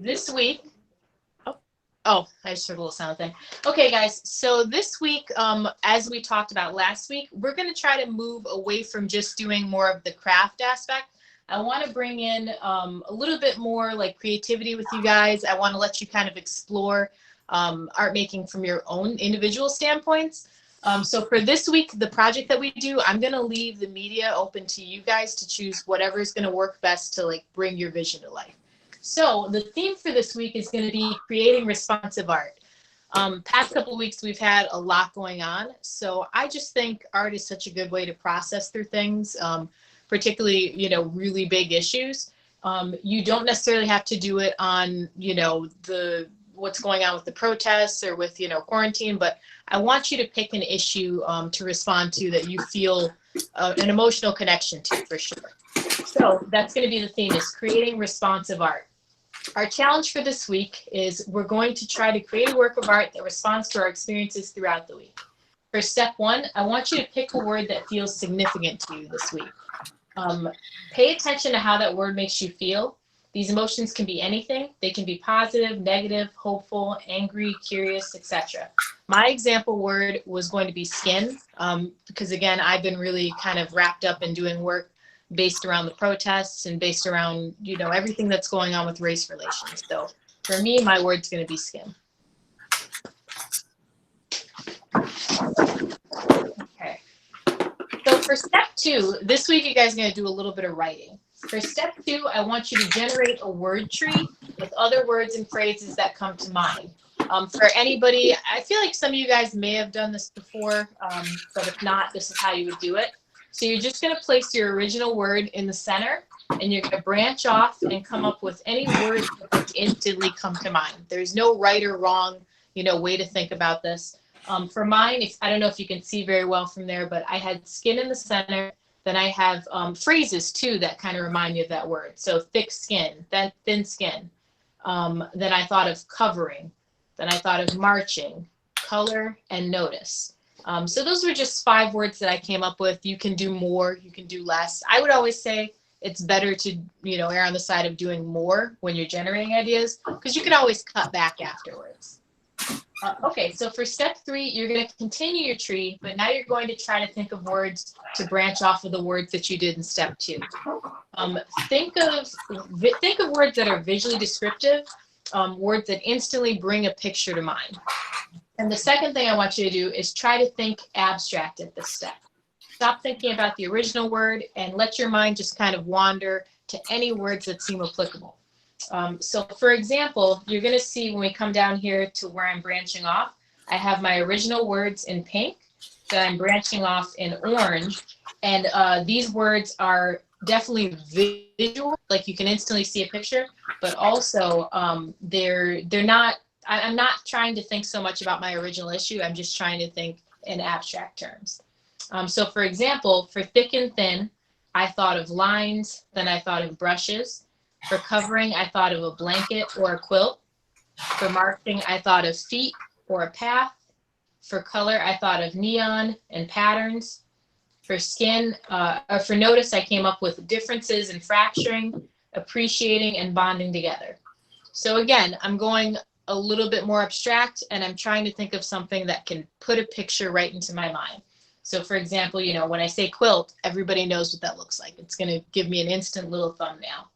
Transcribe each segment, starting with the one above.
this week, oh, I just heard a little sound thing. Okay, guys, so this week, as we talked about last week, we're going to try to move away from just doing more of the craft aspect. I want to bring in a little bit more like creativity with you guys. I want to let you kind of explore art making from your own individual standpoints. So for this week, the project that we do, I'm going to leave the media open to you guys to choose whatever is going to work best to like bring your vision to life. So the theme for this week is going to be creating responsive art. Past couple of weeks, we've had a lot going on. So I just think art is such a good way to process through things, particularly, you know, really big issues. You don't necessarily have to do it on, you know, what's going on with the protests or with, you know, quarantine, but I want you to pick an issue to respond to that you feel an emotional connection to, for sure. So that's going to be the theme, is creating responsive art. Our challenge for this week is we're going to try to create a work of art that responds to our experiences throughout the week. For step one, I want you to pick a word that feels significant to you this week. Pay attention to how that word makes you feel. These emotions can be anything. They can be positive, negative, hopeful, angry, curious, etc. My example word was going to be skin, because again, I've been really kind of wrapped up in doing work based around the protests and based around, you know, everything that's going on with race relations. So for me, my word's going to be skin. Okay. So for step two, this week you guys are going to do a little bit of writing. For step two, I want you to generate a word tree with other words and phrases that come to mind. For anybody, I feel like some of you guys may have done this before, but if not, this is how you would do it. So you're just going to place your original word in the center, and you're going to branch off and come up with any words that instantly come to mind. There's no right or wrong, you know, way to think about this. For mine, I don't know if you can see very well from there, but I had skin in the center. Then I have phrases too that kind of remind me of that word. So thick skin, then thin skin. Then I thought of covering. Then I thought of marching, color, and notice. So those were just 5 words that I came up with. You can do more, you can do less. I would always say it's better to, you know, err on the side of doing more when you're generating ideas, because you can always cut back afterwards. Okay, so for step 3, you're going to continue your tree, but now you're going to try to think of words to branch off of the words that you did in step 2. Think of words that are visually descriptive, words that instantly bring a picture to mind. And the second thing I want you to do is try to think abstract at this step. Stop thinking about the original word and let your mind just kind of wander to any words that seem applicable. So for example, you're going to see when we come down here to where I'm branching off, I have my original words in pink that I'm branching off in orange. And these words are definitely visual, like you can instantly see a picture, but also they're not, I'm not trying to think so much about my original issue. I'm just trying to think in abstract terms. So for example, for thick and thin, I thought of lines, then I thought of brushes. For covering, I thought of a blanket or a quilt. For marching, I thought of feet or a path. For color, I thought of neon and patterns. For skin, or for notice, I came up with differences in fracturing, appreciating, and bonding together. So again, I'm going a little bit more abstract, and I'm trying to think of something that can put a picture right into my mind. So for example, you know, when I say quilt, everybody knows what that looks like. It's going to give me an instant little thumbnail.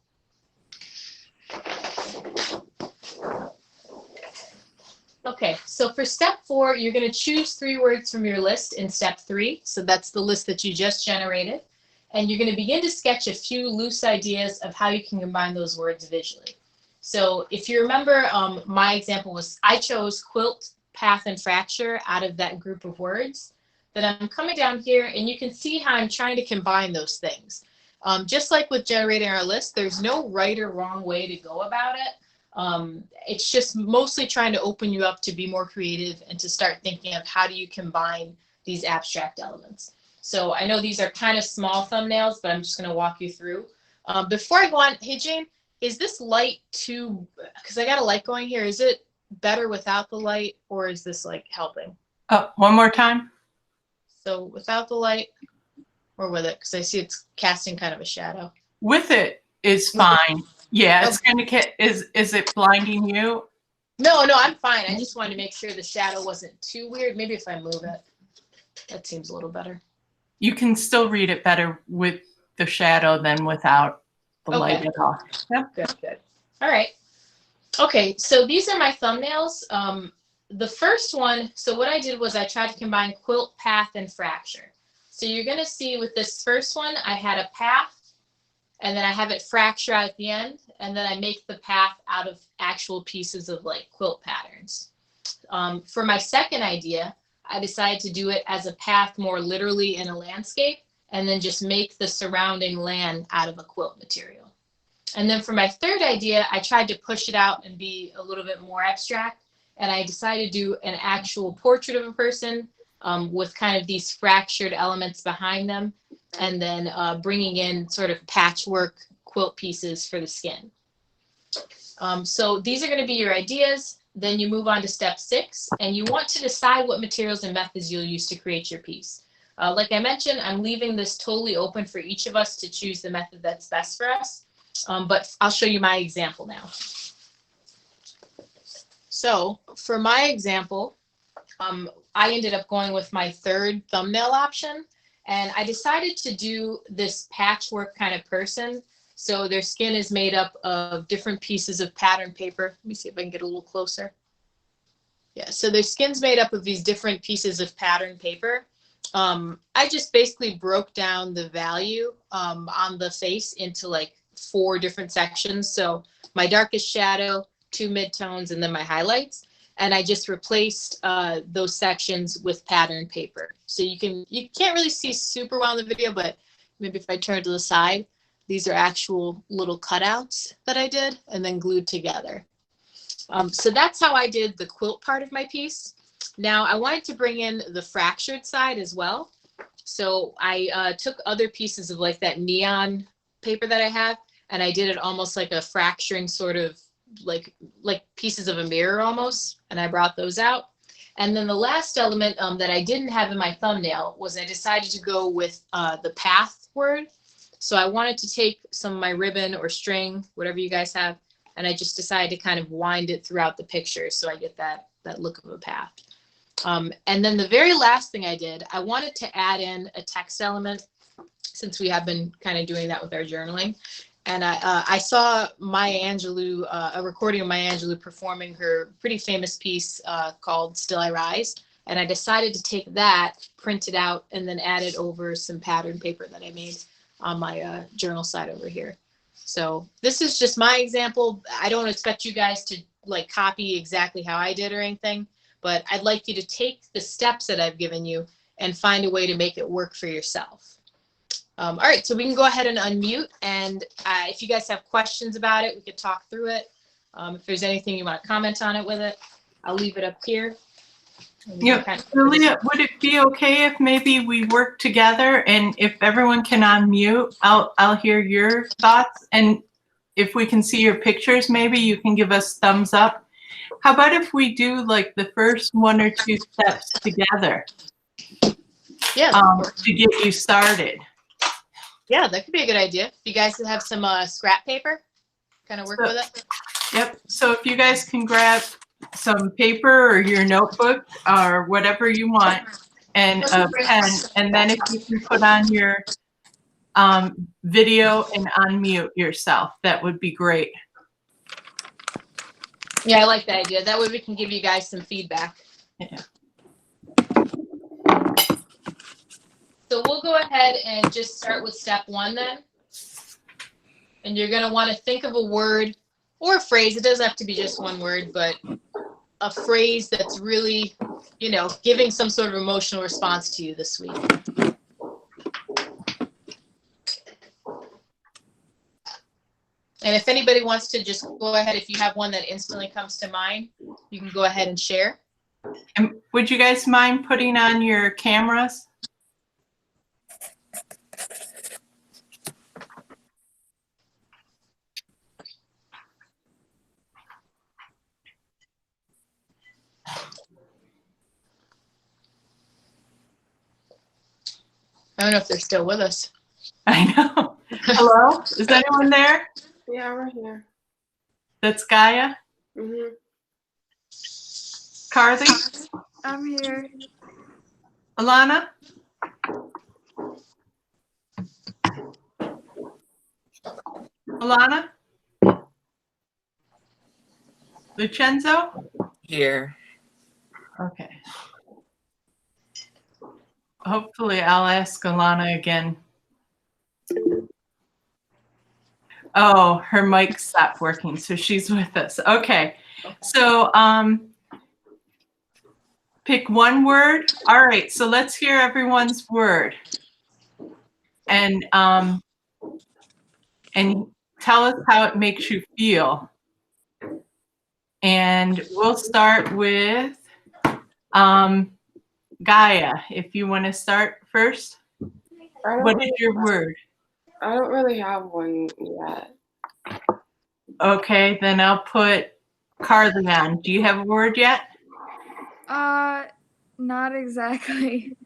Okay, so for step 4, you're going to choose 3 words from your list in step 3. So that's the list that you just generated. And you're going to begin to sketch a few loose ideas of how you can combine those words visually. So if you remember, my example was I chose quilt, path, and fracture out of that group of words. Then I'm coming down here, and you can see how I'm trying to combine those things. Just like with generating our list, there's no right or wrong way to go about it. It's just mostly trying to open you up to be more creative and to start thinking of how do you combine these abstract elements. So I know these are kind of small thumbnails, but I'm just going to walk you through. Before I go on, hey Jane, is this light too, because I got a light going here, is it better without the light, or is this like helping? Oh, one more time. So without the light or with it, because I see it's casting kind of a shadow. With it is fine. Yeah, it's going to is it blinding you? No, I'm fine. I just wanted to make sure the shadow wasn't too weird. Maybe if I move it, that seems a little better. You can still read it better with the shadow than without the light at all. Yep. Good. All right. Okay, so these are my thumbnails. The first one, so what I did was I tried to combine quilt, path, and fracture. So you're going to see with this first one, I had a path, and then I have it fracture out at the end, and then I make the path out of actual pieces of like quilt patterns. For my second idea, I decided to do it as a path more literally in a landscape, and then just make the surrounding land out of a quilt material. And then for my third idea, I tried to push it out and be a little bit more abstract. And I decided to do an actual portrait of a person with kind of these fractured elements behind them. And then bringing in sort of patchwork quilt pieces for the skin. So these are going to be your ideas. Then you move on to step 6. And you want to decide what materials and methods you'll use to create your piece. Like I mentioned, I'm leaving this totally open for each of us to choose the method that's best for us. But I'll show you my example now. So for my example, I ended up going with my third thumbnail option, and I decided to do this patchwork kind of person. So their skin is made up of different pieces of pattern paper. Let me see if I can get a little closer. Yeah, so their skin's made up of these different pieces of pattern paper. I just basically broke down the value on the face into like 4 different sections. So my darkest shadow, 2 midtones, and then my highlights. And I just replaced those sections with pattern paper. So you can't really see super well in the video, but maybe if I turn to the side, these are actual little cutouts that I did and then glued together. So that's how I did the quilt part of my piece. Now I wanted to bring in the fractured side as well. So I took other pieces of like that neon paper that I have, and I did it almost like a fracturing sort of like pieces of a mirror almost, and I brought those out. And then the last element that I didn't have in my thumbnail was I decided to go with the path word. So I wanted to take some of my ribbon or string, whatever you guys have, and I just decided to kind of wind it throughout the picture so I get that look of a path. And then the very last thing I did, I wanted to add in a text element since we have been kind of doing that with our journaling. And I saw Maya Angelou, a recording of Maya Angelou performing her pretty famous piece called Still I Rise. And I decided to take that, print it out, and then add it over some pattern paper that I made on my journal side over here. So this is just my example. I don't expect you guys to like copy exactly how I did or anything, but I'd like you to take the steps that I've given you and find a way to make it work for yourself. All right, so we can go ahead and unmute, and if you guys have questions about it, we could talk through it. If there's anything you want to comment on it with it, I'll leave it up here. Yep. Julia, would it be okay if maybe we work together, and if everyone can unmute, I'll hear your thoughts, and if we can see your pictures, maybe you can give us thumbs up. How about if we do like the first 1 or 2 steps together? Yeah. To get you started. Yeah, that could be a good idea. If you guys have some scrap paper, kind of work with it. Yep. So if you guys can grab some paper or your notebook or whatever you want and a pen, and then if you can put on your video and unmute yourself, that would be great. Yeah, I like that idea. That way we can give you guys some feedback. Yeah. So we'll go ahead and just start with step 1 then. And you're going to want to think of a word or a phrase. It doesn't have to be just one word, but a phrase that's really, you know, giving some sort of emotional response to you this week. And if anybody wants to just go ahead, if you have one that instantly comes to mind, you can go ahead and share. And would you guys mind putting on your cameras? I don't know if they're still with us. I know. Hello? Is anyone there? Yeah, we're here. That's Gaia. Mhm. Carly? I'm here. Alana? Alana? Lucenzo? Here. Okay. Hopefully I'll ask Alana again. Oh, her mic stopped working, so she's with us. Okay. So pick one word. All right, so let's hear everyone's word. And tell us how it makes you feel. And we'll start with Gaia, if you want to start first. What is your word? I don't really have one yet. Okay, then I'll put Carly on. Do you have a word yet? Not exactly.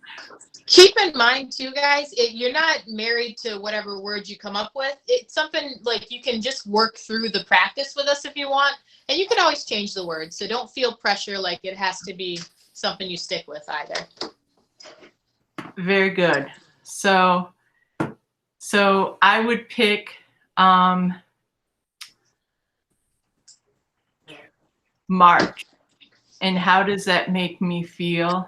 Keep in mind too, guys, you're not married to whatever word you come up with. It's something like you can just work through the practice with us if you want, and you can always change the word. So don't feel pressure like it has to be something you stick with either. Very good. So I would pick March. And how does that make me feel?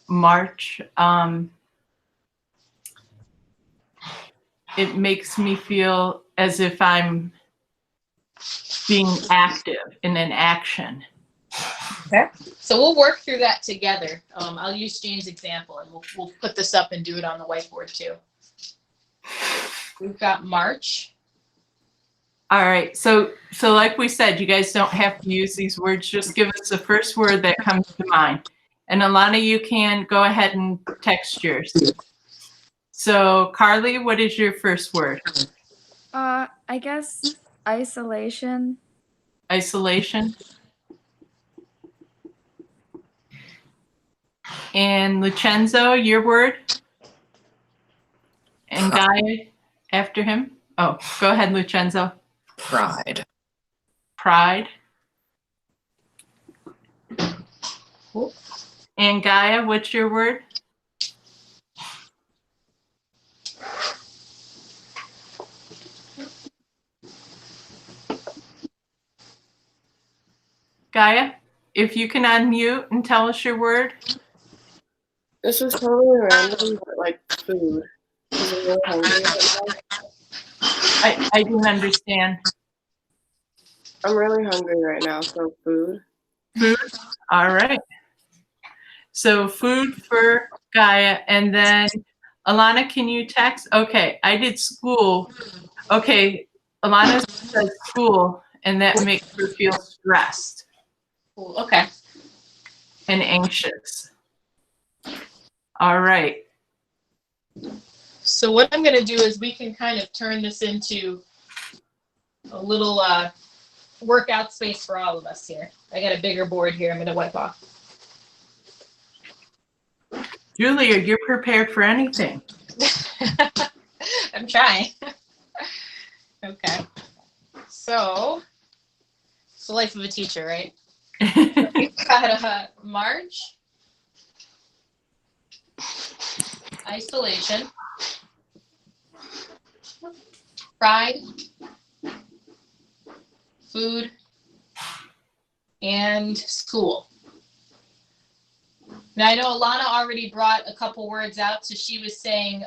March. It makes me feel as if I'm being active in an action. Okay. So we'll work through that together. I'll use Jane's example, and we'll put this up and do it on the whiteboard too. We've got March. All right. So like we said, you guys don't have to use these words. Just give us the first word that comes to mind. And Alana, you can go ahead and text yours. So Carly, what is your first word? I guess isolation. Isolation. And Lucenzo, your word? And Gaia after him? Oh, go ahead, Lucenzo. Pride. Pride. Cool. And Gaia, what's your word? Gaia, if you can unmute and tell us your word. This is totally random, but like food. 'Cause I'm really hungry right now. I didn't understand. I'm really hungry right now, so food. Food. All right. So food for Gaia. And then Alana, can you text? Okay, I did school. Okay, Alana says school, and that makes her feel stressed Cool. Okay. and anxious. All right. So what I'm going to do is we can kind of turn this into a little workout space for all of us here. I got a bigger board here I'm going to wipe off. Julia, you're prepared for anything. I'm trying. Okay. So it's the life of a teacher, right? We've got March, isolation, pride, food, and school. Now I know Alana already brought a couple words out, so she was saying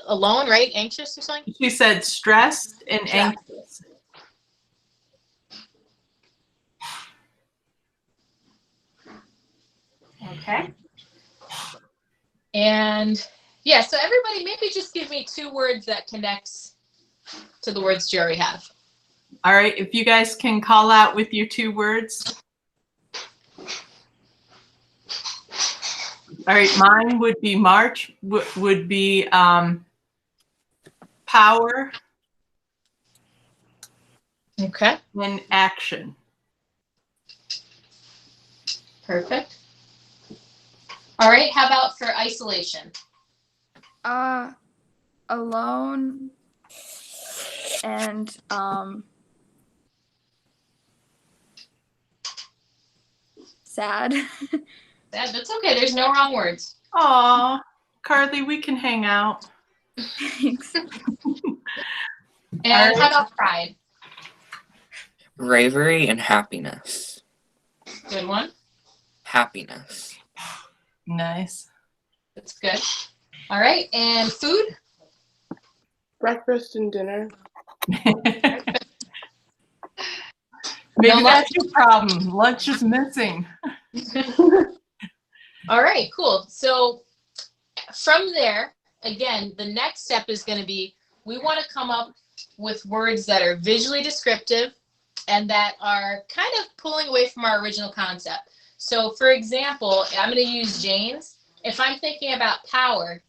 alone, right? Anxious or something? She said stressed and anxious. Okay. And yeah, so everybody maybe just give me two words that connects to the words you already have. All right, if you guys can call out with your two words. All right, mine would be March, would be power. Okay. And action. Perfect. All right, how about for isolation? Alone, and sad. That's okay. There's no wrong words. Aw, Carly, we can hang out. Thanks. And how about pride? Bravery and happiness. Good one. Happiness. Nice. That's good. All right. And food? Breakfast and dinner. Maybe No that's your problem. Lunch is missing. All right, cool. So from there, again, the next step is going to be we want to come up with words that are visually descriptive and that are kind of pulling away from our original concept. So for example, I'm going to use Jane's. If I'm thinking about power,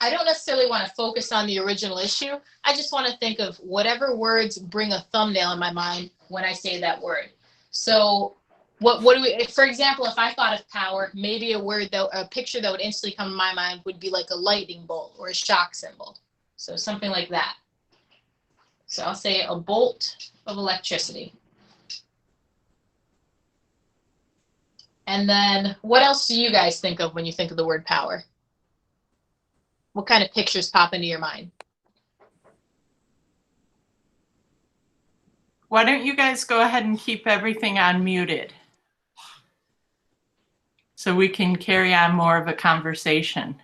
I don't necessarily want to focus on the original issue. I just want to think of whatever words bring a thumbnail in my mind when I say that word. So what do we, for example, if I thought of power, maybe a picture that would instantly come to my mind would be like a lightning bolt or a shock symbol. So something like that. So I'll say a bolt of electricity. And then what else do you guys think of when you think of the word power? What kind of pictures pop into your mind? Why don't you guys go ahead and keep everything unmuted so we can carry on more of a conversation.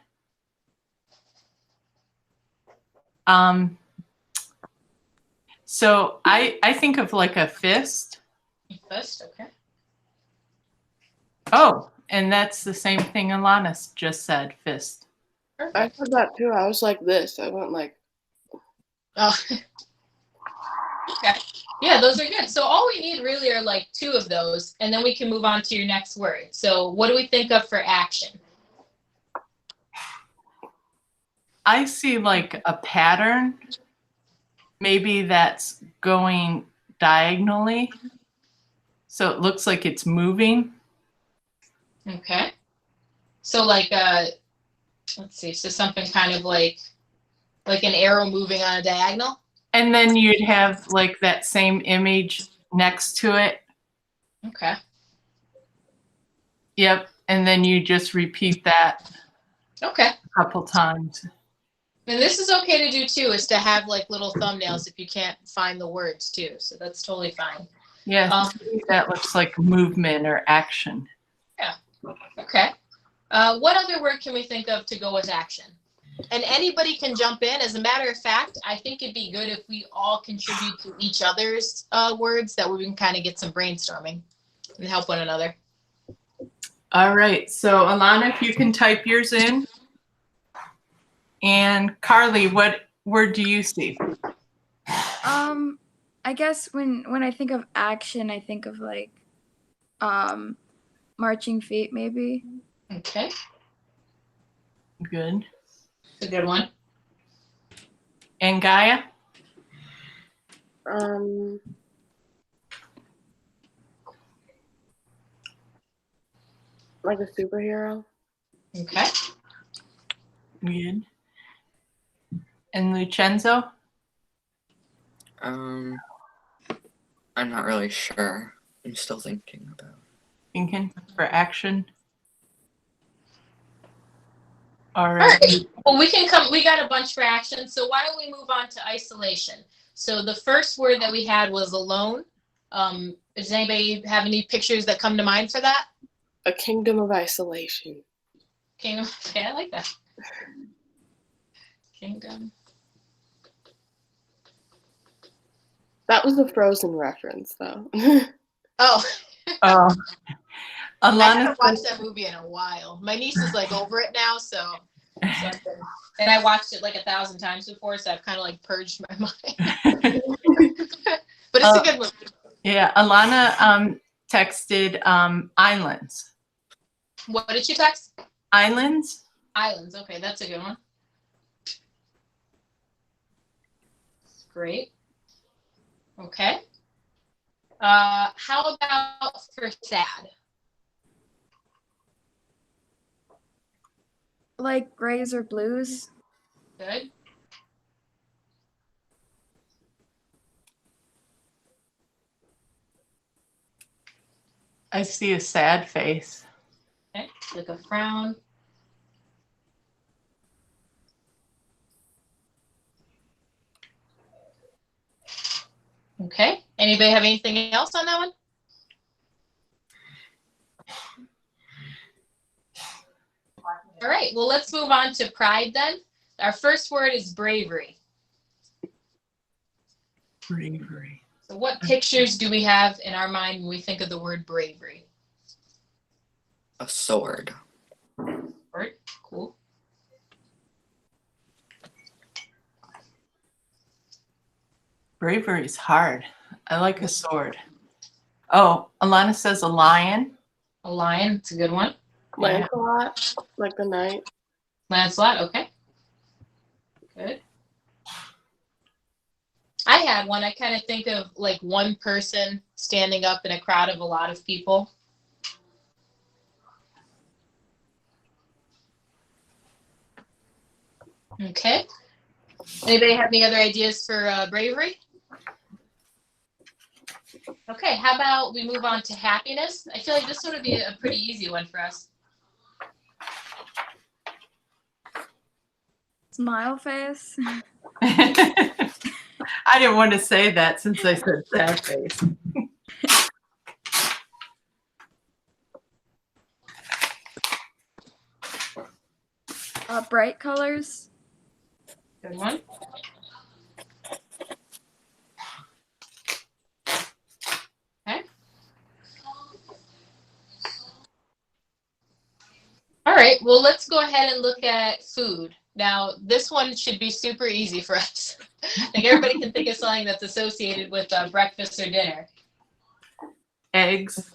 So I think of like a fist. Fist, okay. Oh, and that's the same thing Alana just said, fist. Perfect. I said that too. I was like this. I went like. Oh. Okay. Yeah, those are good. So all we need really are like 2 of those, and then we can move on to your next word. So what do we think of for action? I see like a pattern, maybe that's going diagonally. So it looks like it's moving. Okay. So like let's see, so something kind of like an arrow moving on a diagonal. And then you'd have like that same image next to it. Okay. Yep. And then you just repeat that Okay. a couple times. And this is okay to do too, is to have like little thumbnails if you can't find the words too. So that's totally fine. Yeah, that looks like movement or action. Yeah. Okay. What other word can we think of to go with action? And anybody can jump in. As a matter of fact, I think it'd be good if we all contribute to each other's words, that we can kind of get some brainstorming and help one another. All right. So Alana, if you can type yours in. And Carly, what word do you see? I guess when I think of action, I think of like marching feet maybe. Okay. Good. It's a good one. And Gaia? Like a superhero. Okay. Good. And Lucenzo? I'm not really sure. I'm still thinking about. Thinking for action. All All right. right. Well, we got a bunch for action. So why don't we move on to isolation? So the first word that we had was alone. Does anybody have any pictures that come to mind for that? A kingdom of isolation. Kingdom. Okay, I like that. Kingdom. That was a Frozen reference, though. Oh. Oh. I Alana haven't watched that movie in a while. My niece is like over it now, so and I watched it like 1,000 times before, so I've kind of like purged my mind. But it's a good movie. Yeah, Alana texted islands. What did you text? Islands? Islands. Okay, that's a good one. Great. Okay. How about for sad? Like grays or blues. Good. I see a sad face. Okay, like a frown. Okay, anybody have anything else on that one? All right, well, let's move on to pride then. Our first word is bravery. Bravery. So what pictures do we have in our mind when we think of the word bravery? A sword. Word, cool. Bravery is hard. I like a sword. Oh, Alana says a lion. A lion, it's a good one. Lancelot, like the knight. Lancelot, okay. Good. I had one. I kind of think of like one person standing up in a crowd of a lot of people. Okay. Anybody have any other ideas for bravery? Okay, how about we move on to happiness? I feel like this would be a pretty easy one for us. Smile face. I didn't want to say that since I said sad face. Bright colors. Good one. Okay. All right, well, let's go ahead and look at food. Now, this one should be super easy for us. Like everybody can think of something that's associated with breakfast or dinner. Eggs.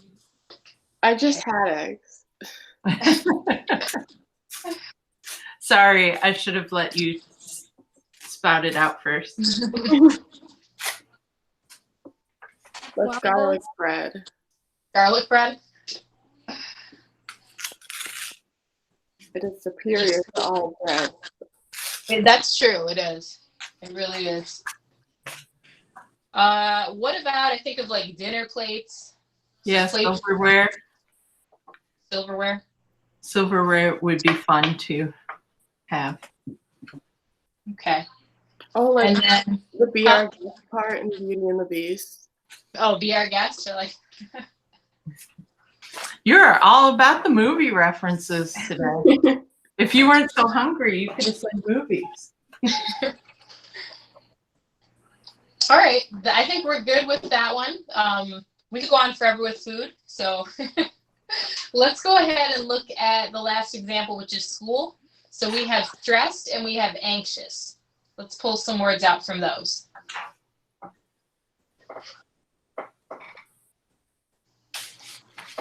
I just had eggs. Sorry, I should have let you spout it out first. That's garlic bread. Garlic bread. It is superior to all bread. That's true. It is. It really is. What about, I think of like dinner plates. Yes, Plates. silverware. Silverware. Silverware would be fun to have. Okay. Oh, like And then, the Be Our Guest part in Beauty and the Beast. oh, be our guest. Or like, You're all about the movie references today. If you weren't so hungry, you could have said movies. all right. I think we're good with that one. We could go on forever with food. So let's go ahead and look at the last example, which is school. So we have stressed and we have anxious. Let's pull some words out from those.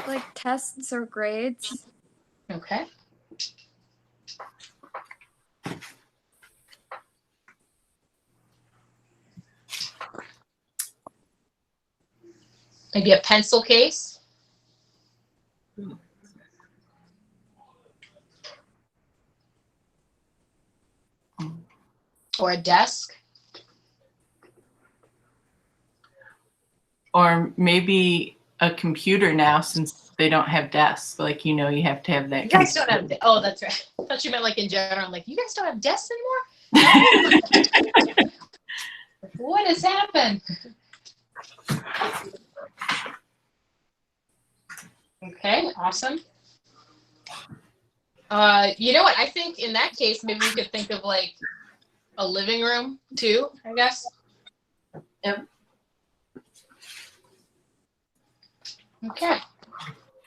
Like tests or grades. Okay. Maybe a pencil case. Or a desk. Or maybe a computer now, since they don't have desks. Like, you know, you have to have that. You guys don't have, oh, that's right. I thought you meant like in general. I'm like, you guys don't have desks anymore? What has happened? Okay, awesome. You know what? I think in that case, maybe we could think of like a living room too, I guess. Yep. Okay.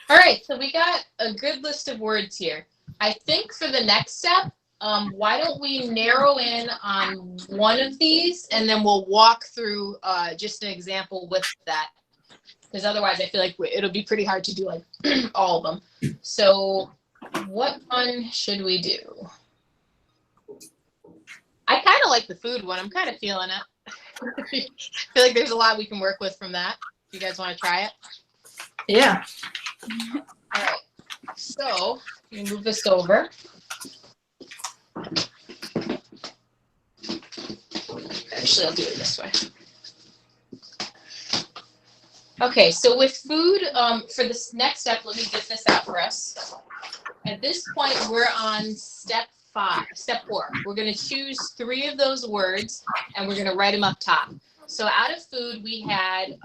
All right, so we got a good list of words here. I think for the next step, why don't we narrow in on one of these and then we'll walk through just an example with that. Because otherwise I feel like it'll be pretty hard to do like all of them. So what one should we do? I kind of like the food one. I'm kind of feeling it. I feel like there's a lot we can work with from that. You guys want to try it? Yeah. All right. So you move this over. Actually, I'll do it this way. Okay, so with food, for this next step, let me get this out for us. At this point, we're on step 4. We're going to choose 3 of those words, and we're going to write them up top. So out of food, we had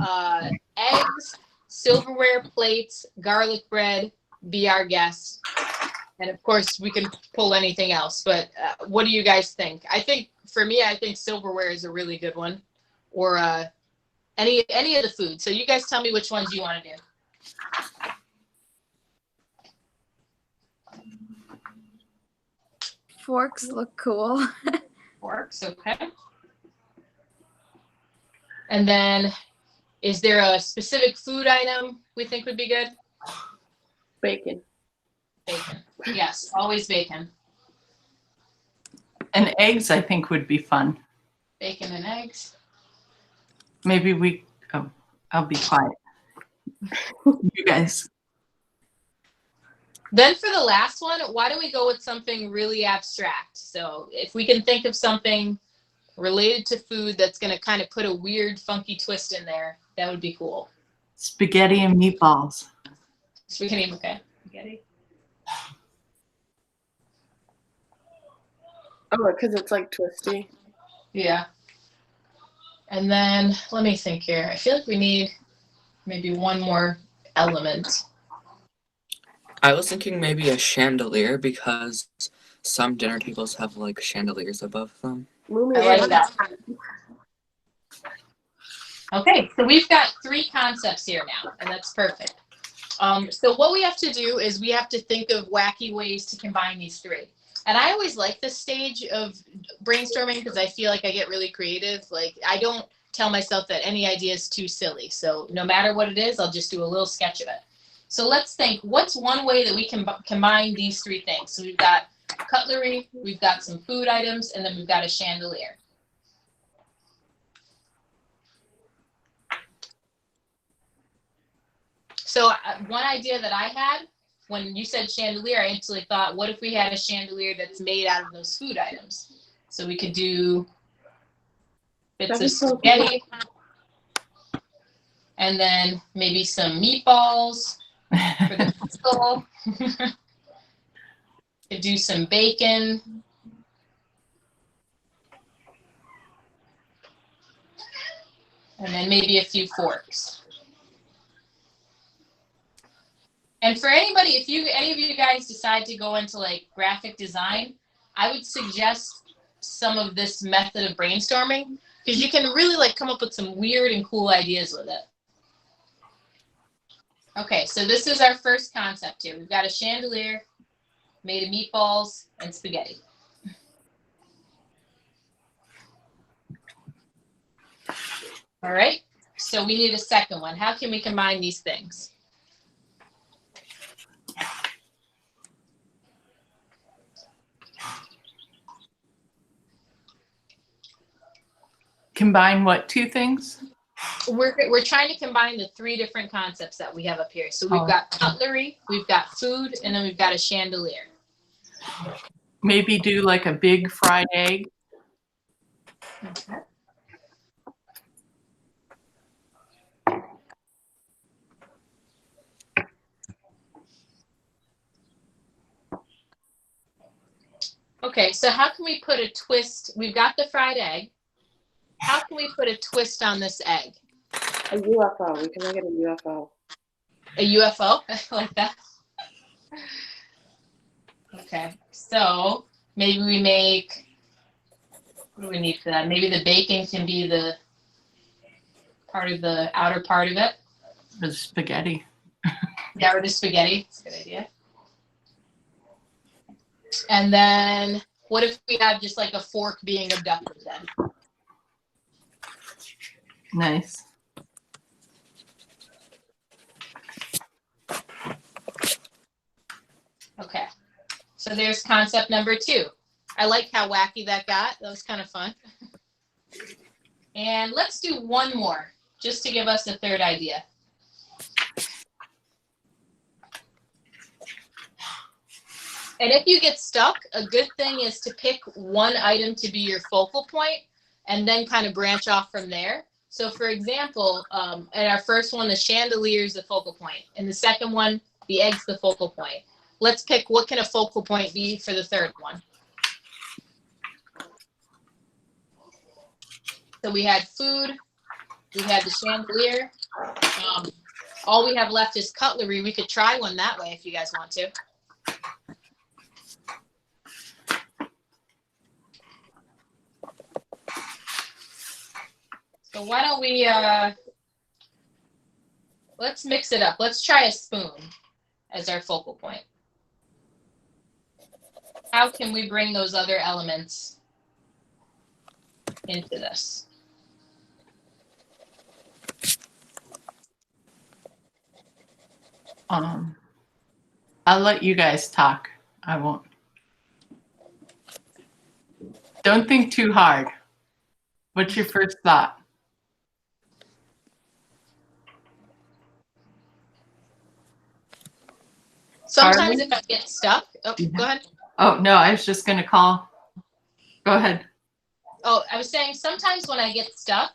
eggs, silverware plates, garlic bread, be our guest. And of course, we can pull anything else. But what do you guys think? I think, for me, I think silverware is a really good one. Or any of the food. So you guys tell me which ones you want to do. Forks look cool. Forks, okay. And then, is there a specific food item we think would be good? Bacon. Bacon. Yes, always bacon. And eggs, I think, would be fun. Bacon and eggs. Maybe I'll be quiet. You guys. Then for the last one, why don't we go with something really abstract? So if we can think of something related to food that's going to kind of put a weird, funky twist in there, that would be cool. Spaghetti and meatballs. Spaghetti, okay. Spaghetti. Oh, because it's like twisty. Yeah. And then let me think here. I feel like we need maybe one more element. I was thinking maybe a chandelier because some dinner tables have like chandeliers above them. I like that. Okay, so we've got 3 concepts here now, and that's perfect. So what we have to do is we have to think of wacky ways to combine these 3. And I always like this stage of brainstorming because I feel like I get really creative. Like, I don't tell myself that any idea is too silly. So no matter what it is, I'll just do a little sketch of it. So let's think, what's one way that we can combine these 3 things? So we've got cutlery, we've got some food items, and then we've got a chandelier. So one idea that I had, when you said chandelier, I instantly thought, what if we had a chandelier that's made out of those food items? So we could do bits of spaghetti, and then maybe some meatballs for the crystal. Could do some bacon. And then maybe a few forks. And for anybody, if any of you guys decide to go into like graphic design, I would suggest some of this method of brainstorming because you can really like come up with some weird and cool ideas with it. Okay, so this is our first concept here. We've got a chandelier made of meatballs and spaghetti. All right, so we need a second one. How can we combine these things? Combine what, 2 things? We're trying to combine the 3 different concepts that we have up here. So we've got cutlery, we've got food, and then we've got a chandelier. Maybe do like a big fried egg. Okay. Okay, so how can we put a twist? We've got the fried egg. How can we put a twist on this egg? A UFO. We can make it a UFO. A UFO? I like that. Okay, so maybe we make, what do we need for that? Maybe the bacon can be the part of the outer part of it. The spaghetti. Yeah, or the spaghetti. That's a good idea. And then what if we have just like a fork being abducted then? Nice. Okay, so there's concept number 2. I like how wacky that got. That was kind of fun. And let's do one more, just to give us a third idea. And if you get stuck, a good thing is to pick one item to be your focal point and then kind of branch off from there. So for example, in our first one, the chandelier is the focal point. In the second one, the egg's the focal point. Let's pick what can a focal point be for the third one. So we had food, we had the chandelier. All we have left is cutlery. We could try one that way if you guys want to. So why don't we, let's mix it up. Let's try a spoon as our focal point. How can we bring those other elements into this? I'll let you guys talk. I won't. Don't think too hard. What's your first thought? Sometimes Carly? if I get stuck, oh, go ahead. Oh, no, I was just going to call. Go ahead. Oh, I was saying sometimes when I get stuck,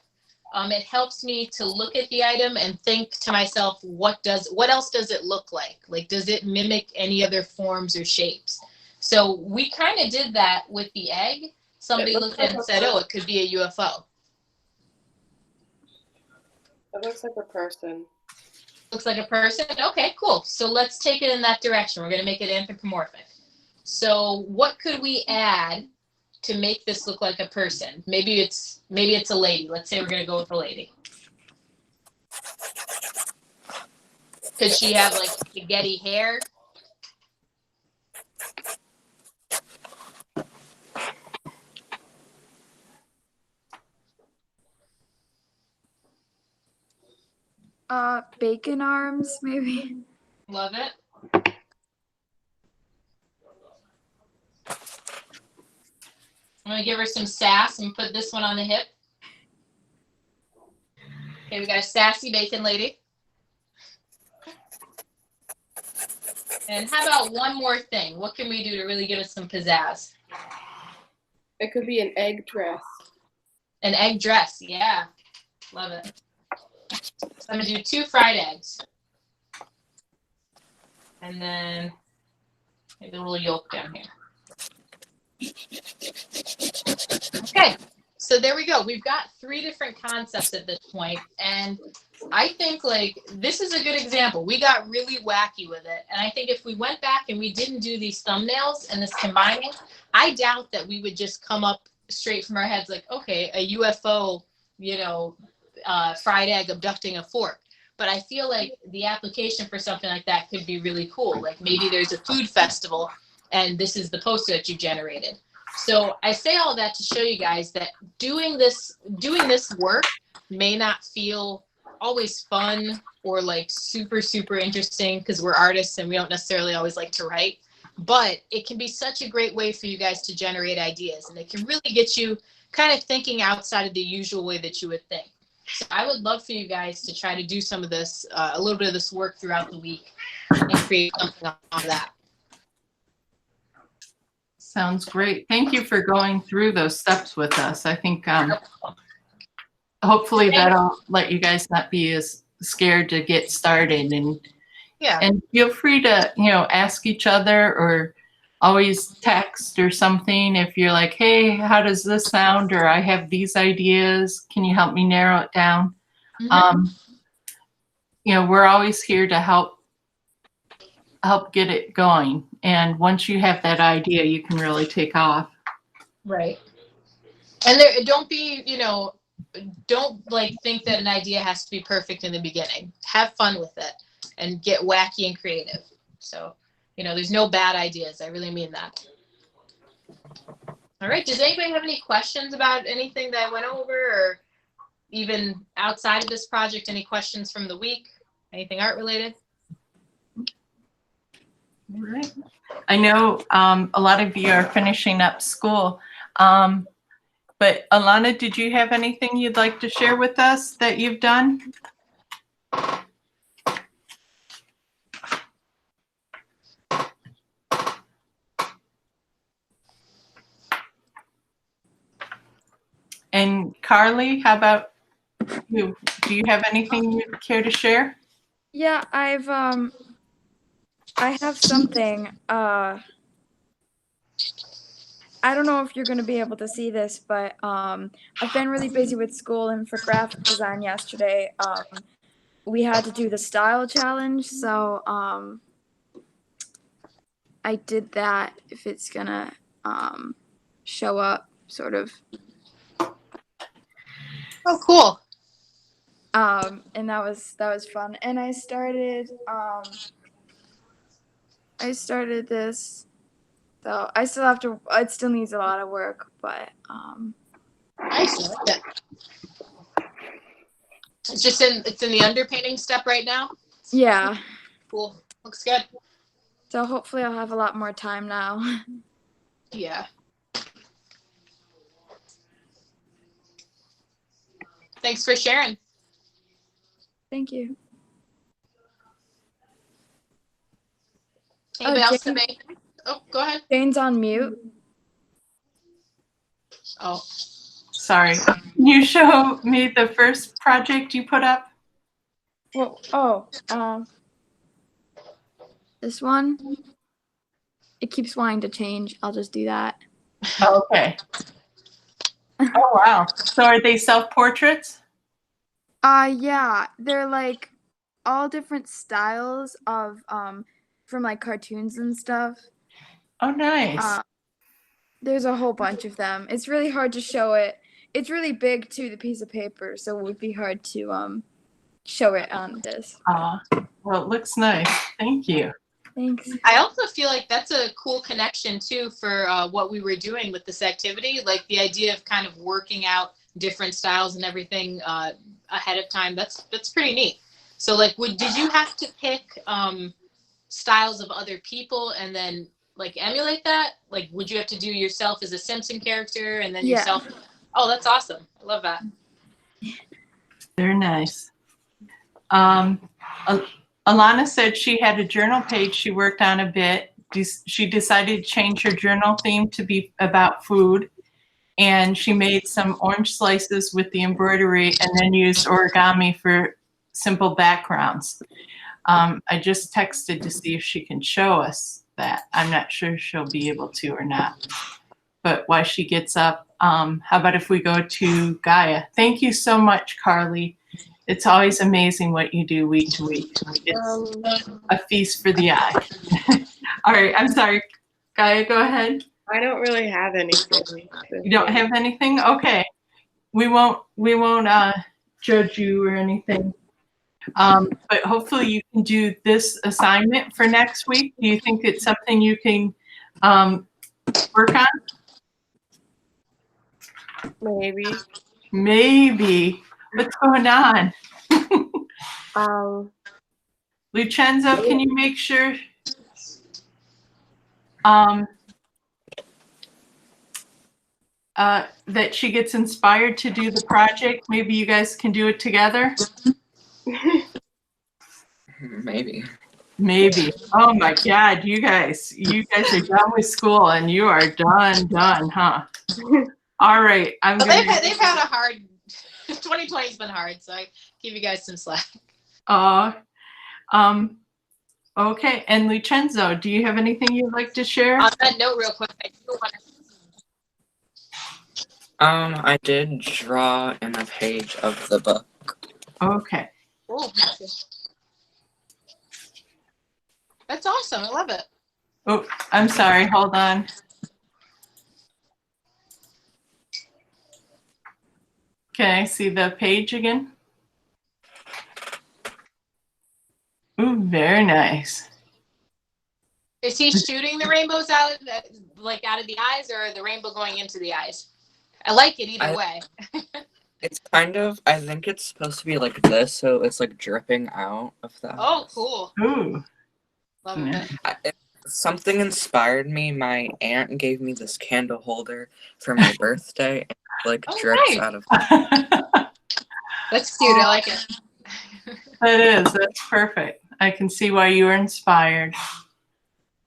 it helps me to look at the item and think to myself, what else does it look like? Like, does it mimic any other forms or shapes? So we kind of did that with the egg. Somebody looked at it and said, oh, it could be a UFO. It looks like a person. Looks like a person? Okay, cool. So let's take it in that direction. We're going to make it anthropomorphic. So what could we add to make this look like a person? Maybe it's a lady. Let's say we're going to go with a lady. Could she have like spaghetti hair? Bacon arms, maybe. Love it. I'm going to give her some sass and put this one on the hip. Okay, we got a sassy bacon lady. And how about one more thing? What can we do to really give us some pizzazz? It could be an egg dress. An egg dress, yeah. Love it. So I'm going to do 2 fried eggs. And then maybe a little yolk down here. Okay, so there we go. We've got 3 different concepts at this point, and I think like this is a good example. We got really wacky with it, and I think if we went back and we didn't do these thumbnails and this combining, I doubt that we would just come up straight from our heads like, okay, a UFO, fried egg abducting a fork. But I feel like the application for something like that could be really cool. Like maybe there's a food festival and this is the poster that you generated. So I say all that to show you guys that doing this work may not feel always fun or like super, super interesting because we're artists and we don't necessarily always like to write. But it can be such a great way for you guys to generate ideas, and it can really get you kind of thinking outside of the usual way that you would think. So I would love for you guys to try to do some of this, a little bit of this work throughout the week and create something on that. Sounds great. Thank you for going through those steps with us. I think hopefully that'll let you guys not be as scared to get started, and feel free to ask each other or always text or something if you're like, hey, how does this sound, or I have these ideas, can you help me narrow it down? We're always here to help get it going, and once you have that idea you can really take off. Right. And there, don't be, don't like think that an idea has to be perfect in the beginning. Have fun with it and get wacky and creative. So, there's no bad ideas. I really mean that. All right. Does anybody have any questions about anything that I went over, or even outside of this project, any questions from the week? Anything art related? All right. I know a lot of you are finishing up school. But Alana, did you have anything you'd like to share with us that you've done? And Carly, how about Do you have anything you care to share? Yeah, I have something. I don't know if you're gonna be able to see this, but I've been really busy with school, and for graphic design yesterday, we had to do the style challenge. So I did that. If it's gonna show up, sort of. Oh, cool. And that was fun. And I started this. So I still have to. It still needs a lot of work, but Nice. I like that. It's in the underpainting step right now. yeah. Cool. Looks good. So hopefully I'll have a lot more time now. Yeah. Thanks for sharing. Thank you. Anybody else Jane- have anything? Oh, go ahead. Jane's on mute. Oh, Sorry. Can you show me the first project you put up? Well, this one. It keeps wanting to change. I'll just do that. Okay. Oh, wow. So are they self-portraits? Yeah, they're like all different styles of from like cartoons and stuff. Oh, nice. There's a whole bunch of them. It's really hard to show it. It's really big too, the piece of paper, so it would be hard to show it on this. Well, it looks nice. Thank you. Thanks. I also feel like that's a cool connection too for what we were doing with this activity. Like the idea of kind of working out different styles and everything ahead of time. That's pretty neat. So like, did you have to pick styles of other people and then like emulate that? Like, would you have to do yourself as a Simpson character and then yourself? Oh, that's awesome. I love that. Very nice. Alana said she had a journal page she worked on a bit. She decided to change her journal theme to be about food. And she made some orange slices with the embroidery and then used origami for simple backgrounds. I just texted to see if she can show us that. I'm not sure she'll be able to or not. But while she gets up, how about if we go to Gaia? Thank you so much, Carly. It's always amazing what you do week to week. It's a feast for the eye. All right, I'm sorry. Gaia, go ahead. I don't really have anything. You don't have anything? Okay. We won't judge you or anything. But hopefully you can do this assignment for next week. Do you think it's something you can work on? Maybe. Maybe. What's going on? Lucenzo, can you make sure that she gets inspired to do the project? Maybe you guys can do it together? Maybe. Maybe. Oh my God, you guys are done with school and you are done, huh? All right, They've had a hard 2020's been hard, so I give you guys some slack. Okay, and Lucenzo, do you have anything you'd like to share? On that note, real quick, I do want to. I did draw in a page of the book. Okay. Oh, that's awesome. I love it. Oh, I'm sorry. Hold on. Can I see the page again? Ooh, very nice. Is he shooting the rainbows out of the eyes, or the rainbow going into the eyes? I like it either way. It's kind of, I think it's supposed to be like this, so it's like dripping out of the eyes. Oh, cool. Ooh. Love it. Something inspired me. My aunt gave me this candle holder for my birthday, and it like drips out of That's cute. I like it. That is. That's perfect. I can see why you were inspired.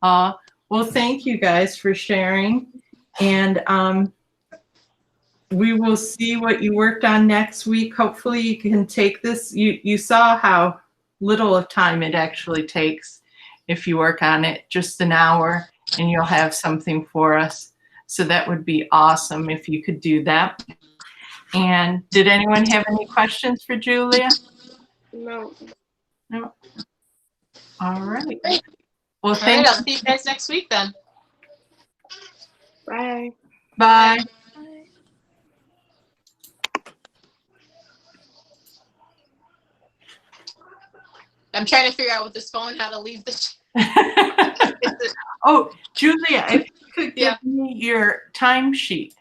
Well, thank you guys for sharing. And we will see what you worked on next week. Hopefully you can take this. You saw how little of time it actually takes if you work on it, just an hour, and you'll have something for us. So that would be awesome if you could do that. And did anyone have any questions for Julia? No. No. All right. Great. Well, All thank right, I'll see you guys next week then. Bye. Bye. I'm trying to figure out with this phone how to leave the. Oh, Julia, if you could give Yeah. me your timesheet.